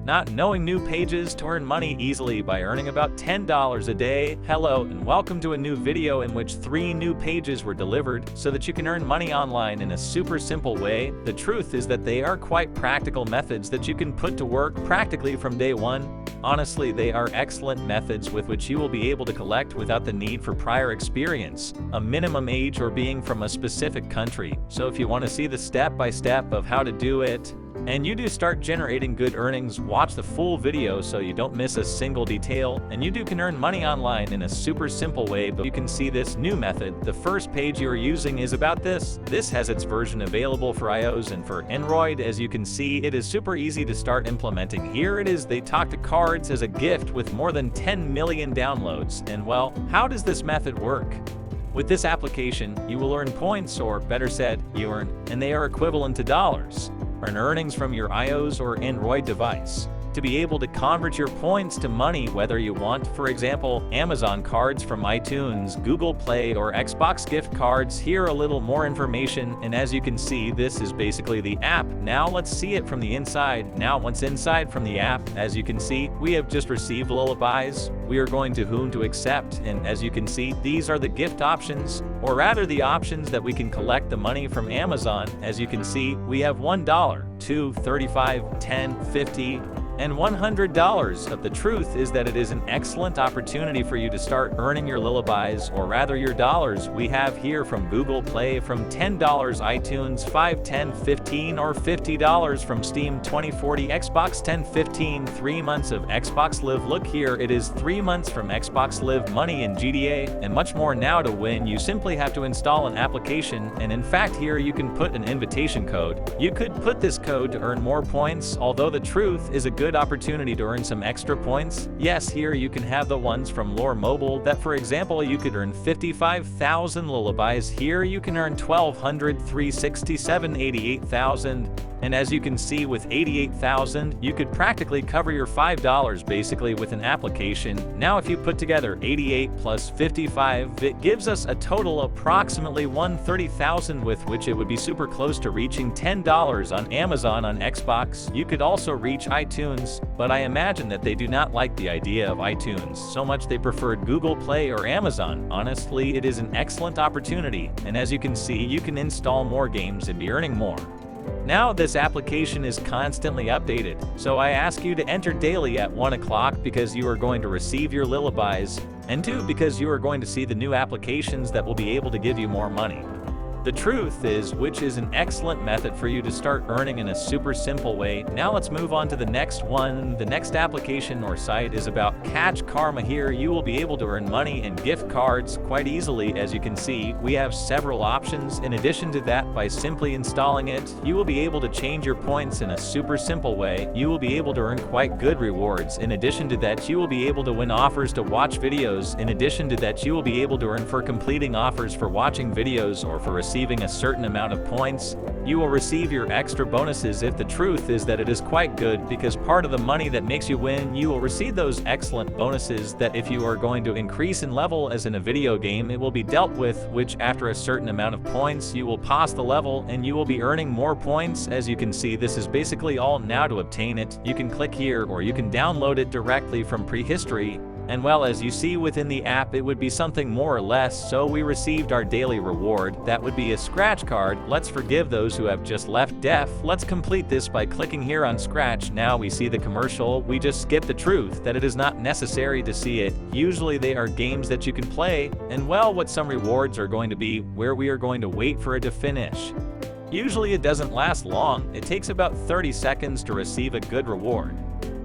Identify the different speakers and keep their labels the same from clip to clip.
Speaker 1: Not knowing new pages to earn money easily by earning about $10 a day? Hello and welcome to a new video in which 3 new pages were delivered so that you can earn money online in a super simple way. The truth is that they are quite practical methods that you can put to work practically from day one. Honestly, they are excellent methods with which you will be able to collect without the need for prior experience, a minimum age, or being from a specific country. So if you want to see the step-by-step of how to do it, and you do start generating good earnings, watch the full video so you don't miss a single detail, and you can earn money online in a super simple way. But you can see this new method. The first page you are using is about this. This has its version available for iOS and for Android. As you can see, it is super easy to start implementing. Here it is. They talk to cards as a gift with more than 10 million downloads. And well, how does this method work? With this application, you will earn points, or better said, and they are equivalent to dollars. Earn earnings from your iOS or Android device. To be able to convert your points to money whether you want, for example, Amazon cards from iTunes, Google Play, or Xbox gift cards. Here a little more information, and as you can see, this is basically the app. Now let's see it from the inside. Now once inside from the app, as you can see, we have just received lullabies. We are going to whom to accept, and as you can see, these are the gift options, or rather the options that we can collect the money from Amazon. As you can see, we have $1, $2, $35, $10, $50, and $100. Of the truth is that it is an excellent opportunity for you to start earning your lullabies, or rather your dollars. We have here from Google Play from $10, iTunes 5, 10, 15, or $50 from Steam 20, 40, Xbox 10, 15, 3 months of Xbox Live. Look here, it is 3 months from Xbox Live money in GTA, and much more. Now to win, you simply have to install an application, and in fact here you can put an invitation code. You could put this code to earn more points, although the truth is a good opportunity to earn some extra points. Yes, here you can have the ones from Lore Mobile that, for example, you could earn 55,000 lullabies. Here you can earn 1,200, 367, 88,000. And as you can see, with 88,000, you could practically cover your $5 basically with an application. Now if you put together 88 plus 55, it gives us a total approximately 130,000, with which it would be super close to reaching $10 on Amazon. On Xbox, you could also reach iTunes, but I imagine that they do not like the idea of iTunes so much. They preferred Google Play or Amazon. Honestly, it is an excellent opportunity, and as you can see, you can install more games and be earning more. Now this application is constantly updated, so I ask you to enter daily at 1 o'clock because you are going to receive your lullabies, and 2 because you are going to see the new applications that will be able to give you more money. The truth is, which is an excellent method for you to start earning in a super simple way. Now let's move on to the next one. The next application or site is about Catch Karma. Here you will be able to earn money and gift cards quite easily. As you can see, we have several options. In addition to that, by simply installing it, you will be able to change your points in a super simple way. You will be able to earn quite good rewards. In addition to that, you will be able to win offers to watch videos. In addition to that, you will be able to earn for completing offers for watching videos or for receiving a certain amount of points. You will receive your extra bonuses. If the truth is that it is quite good, because part of the money that makes you win, you will receive those excellent bonuses that if you are going to increase in level as in a video game, it will be dealt with, which after a certain amount of points, you will pass the level and you will be earning more points. As you can see, this is basically all. Now to obtain it, you can click here or you can download it directly from prehistory. And well, as you see within the app, it would be something more or less. So we received our daily reward. That would be a scratch card. Let's forgive those who have just left deaf. Let's complete this by clicking here on scratch. Now we see the commercial. We just skip the truth that it is not necessary to see it. Usually they are games that you can play. And well, what some rewards are going to be, where we are going to wait for it to finish. Usually it doesn't last long. It takes about 30 seconds to receive a good reward.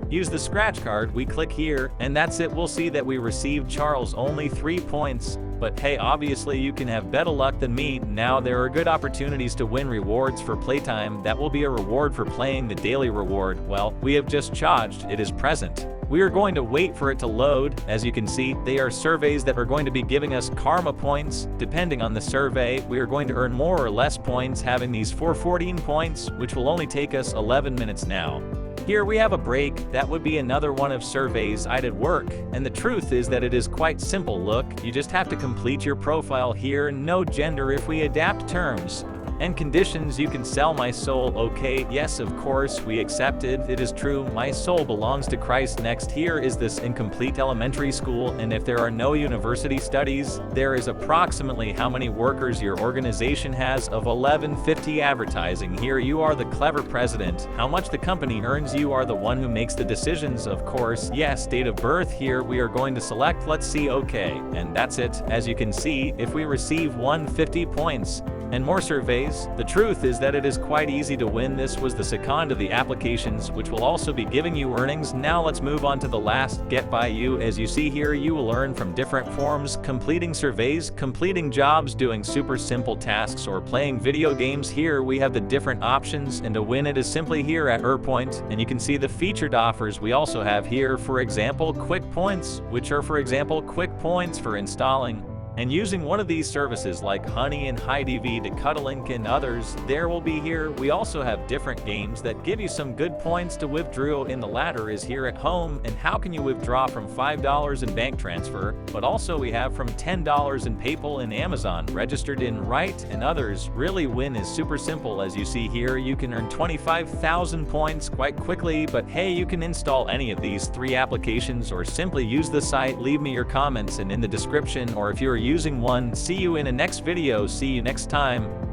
Speaker 1: Use the scratch card, we click here, and that's it. We'll see that we received Charles only 3 points. But hey, obviously you can have better luck than me. Now there are good opportunities to win rewards for playtime. That will be a reward for playing. The daily reward, well, we have just charged. It is present. We are going to wait for it to load. As you can see, they are surveys that are going to be giving us karma points. Depending on the survey, we are going to earn more or less points, having these 414 points, which will only take us 11 minutes now. Here we have a break. That would be another one of surveys I did work, and the truth is that it is quite simple. Look, you just have to complete your profile here. No gender if we adapt terms. and conditions: you can sell my soul. Okay, yes, of course, we accepted. It is true, my soul belongs to Christ. Next, here is this incomplete elementary school, and if there are no university studies, there is approximately how many workers your organization has of 1150. Advertising: here you are the clever president. How much the company earns, you are the one who makes the decisions, of course. Yes, date of birth, here we are going to select, let's see, okay, and that's it. As you can see, if we receive 150 points and more surveys, the truth is that it is quite easy to win. This was the second of the applications, which will also be giving you earnings. Now let's move on to the last, Get By You. As you see here, you will earn from different forms: completing surveys, completing jobs, doing super simple tasks, or playing video games. Here we have the different options, and to win it is simply here at Point, and you can see the featured offers we also have here. For example, quick points, which are quick points for installing and using one of these services like Honey and HiDV to Cuddlink and others. There will be here. We also have different games that give you some good points to withdraw. In the latter is here at home, and how can you withdraw from $5 in bank transfer, but also we have from $10 in PayPal and Amazon registered in right and others. Really, win is super simple. As you see here, you can earn 25,000 points quite quickly, but hey, you can install any of these 3 applications or simply use the site. Leave me your comments and in the description, or if you are using one. See you in a next video. See you next time.